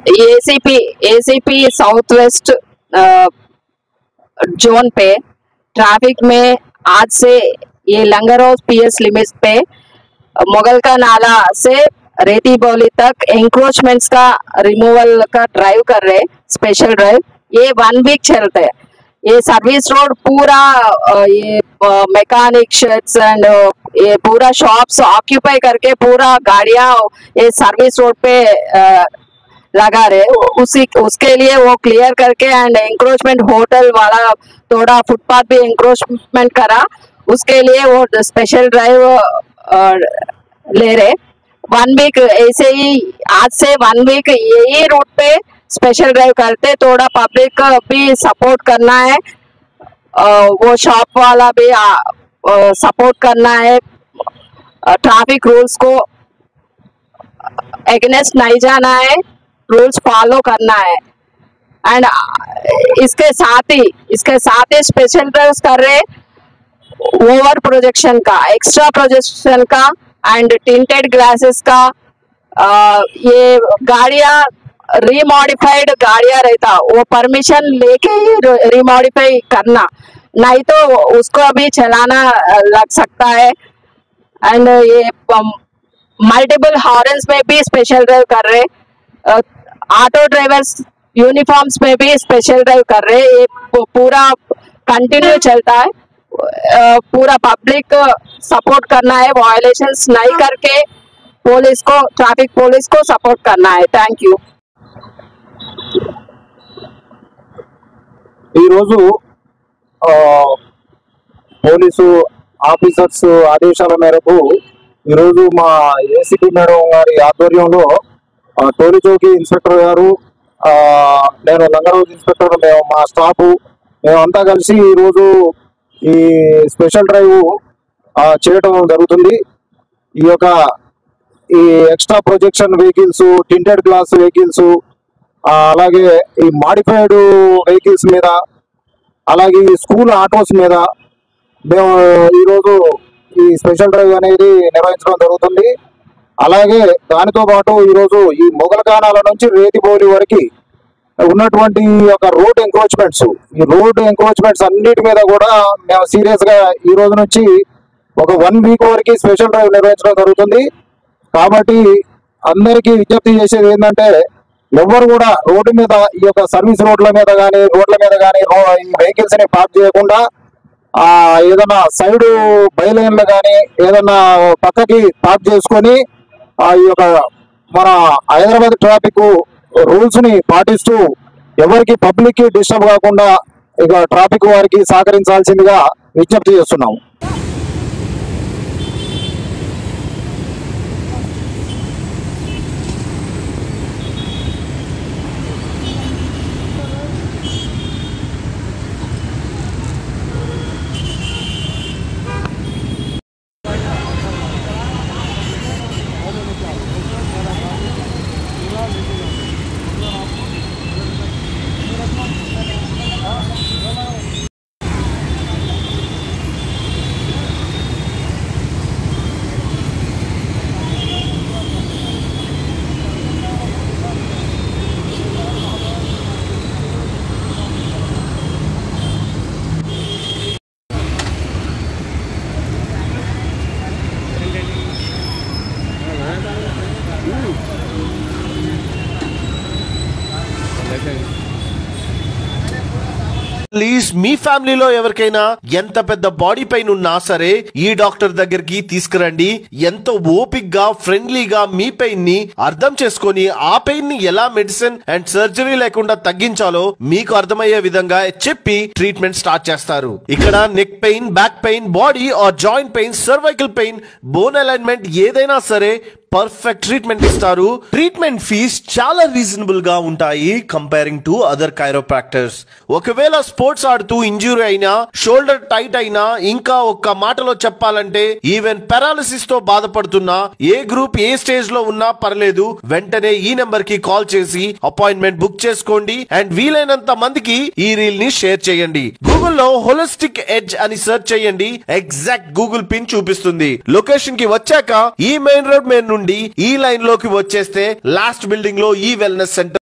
ACP south west zone पे traffic में आज से ये लंगरहाउस पीएस लिमिट पे मुगल का नाला से रेती बौली तक एंक्रोचमेंट्स का रिमूवल का ड्राइव कर रहे, स्पेशल ड्राइव। ये 1 वीक चलते हैं। ये सर्विस रोड पूरा ये मैकेनिक शेड्स एंड ये पूरा शॉप्स ऑक्यूपाई करके पूरा गाड़ियां ये सर्विस रोड पे लगा रहे। उसके लिए वो क्लियर करके एंड एंक्रोचमेंट होटल वाला थोड़ा फुटपाथ भी एंक्रोचमेंट करा, उसके लिए वो स्पेशल ड्राइव ले रहे। 1 वीक ऐसे ही आज से 1 वीक यही रूट पे स्पेशल ड्राइव करते, थोड़ा पब्लिक भी सपोर्ट करना है, वो शॉप वाला भी सपोर्ट करना है, ट्रैफिक रूल्स को अगेंस्ट नहीं जाना है, रूल्स फॉलो करना है। एंड इसके साथ ही स्पेशल ड्राइव्स कर रहे, ओवर प्रोजेक्शन का, एक्स्ट्रा प्रोजेक्शन का एंड टिंटेड ग्लासेस का। ये गाड़ियां रीमॉडिफाइड गाड़ियां रहता, वो परमिशन लेके ही रीमॉडिफाई करना, नहीं तो उसको अभी चलाना लग सकता है। एंड ये मल्टीपल हॉर्न्स में भी स्पेशल ड्राइव कर रहे, ऑटो ड्राइवर्स यूनिफॉर्म्स में भी स्पेशल ड्राइव कर रहे। ये पूरा कंटिन्यू चलता है, पूरा पब्लिक सपोर्ट करना है, वायलेशंस नहीं करके पुलिस को, ट्रैफिक पुलिस को सपोर्ट करना है। Thank you. పోలీసు ఆఫీసర్స్ ఆదేశాల మేరకు ఈరోజు మా ఏసీపీ మేడం గారి ఆధ్వర్యంలో టోలీ చౌకీ ఇన్స్పెక్టర్ గారు, నేను లంగరౌజ్ ఇన్స్పెక్టర్, మేము మా స్టాఫ్ మేమంతా కలిసి ఈరోజు ఈ స్పెషల్ డ్రైవ్ చేయడం జరుగుతుంది। ఈ extra projection vehicles, tinted glass vehicles, అలాగే ఈ మాడిఫైడ్ వెహికల్స్ మీద, అలాగే ఈ స్కూల్ ఆటోస్ మీద మేము ఈరోజు ఈ స్పెషల్ డ్రైవ్ అనేది నిర్వహించడం జరుగుతుంది। అలాగే దానితో పాటు ఈరోజు ఈ మొగలకానాల నుంచి రేతిబౌలి వరకు ఉన్నటువంటి ఒక రోడ్ ఎంక్రోచ్మెంట్స్, ఈ రోడ్ ఎంక్రోచ్మెంట్స్ అన్నిటి మీద కూడా మేము సీరియస్ గా ఈ రోజు నుంచి ఒక 1 వీక్ వరకు స్పెషల్ డ్రైవ్ నిర్వహించడం జరుగుతుంది। కాబట్టి అందరికీ విజ్ఞప్తి చేసేది ఏంటంటే, ఎవరు కూడా రోడ్డు మీద ఈ యొక్క సర్వీస్ రోడ్ల మీద కానీ వెహికల్స్ ని పార్క్ చేయకుండా ఏదైనా సైడ్ బైలైన్లు కానీ ఏదన్నా పక్కకి పార్క్ చేసుకొని ఈ యొక్క మన హైదరాబాద్ ట్రాఫిక్ రూల్స్ ని పాటిస్తూ ఎవరికి పబ్లిక్ కి డిస్టర్బ్ కాకుండా ఇక ట్రాఫిక్ వారికి సహకరించాల్సిందిగా విజ్ఞప్తి చేస్తున్నాము। ప్లీజ్ మీ ఫ్యామిలీలో ఎవరికైనా ఎంత పెద్ద బాడీ పెయిన్ ఉన్నా సరే ఈ డాక్టర్ దగ్గరికి తీసుకురండి। ఎంతో ఓపిక్గా, ఫ్రెండ్లీగా మీ పెయిన్ ని అర్థం చేసుకొని ఆ పెయిన్ ని ఎలా మెడిసిన్ అండ్ సర్జరీ లేకుండా తగ్గించాలో మీకు అర్థమయ్యే విధంగా చెప్పి ట్రీట్మెంట్ స్టార్ట్ చేస్తారు। ఇక్కడ neck pain, back pain, body or joint pain, cervical pain, bone alignment ఏదైనా సరే పర్ఫెక్ట్ ట్రీట్మెంట్ ఇస్తారు। ట్రీట్మెంట్ ఫీజ్ చాలా రీజనబుల్ గా ఉంటాయి కంపేరింగ్ టు అదర్ కైరోప్రాక్టర్స్। ఒకవేళ స్పోర్ట్స్ ఆడుతూ ఇంజురీ అయినా, షోల్డర్ టైట్ అయినా, ఇంకా ఒక్క మాటలో చెప్పాలంటే ఈవెన్ పారాలిసిస్ తో బాధపడుతున్నా, ఏ గ్రూప్ ఏ స్టేజ్ లో ఉన్నా పర్లేదు, వెంటనే ఈ నెంబర్ కి కాల్ చేసి అపాయింట్మెంట్ బుక్ చేసుకోండి అండ్ వీలైనంత మందికి ఈ రీల్ ని షేర్ చేయండి। గూగుల్లో హోలిస్టిక్ ఎడ్జ్ అని సెర్చ్ చేయండి, ఎగ్జాక్ట్ గూగుల్ పిన్ చూపిస్తుంది। లొకేషన్ కి వచ్చాక ఈ మెయిన్ రోడ్ మీద నుండి ఈ లైన్ లోకి వచ్చేస్తే లాస్ట్ బిల్డింగ్ లో ఈ వెల్నెస్ సెంటర్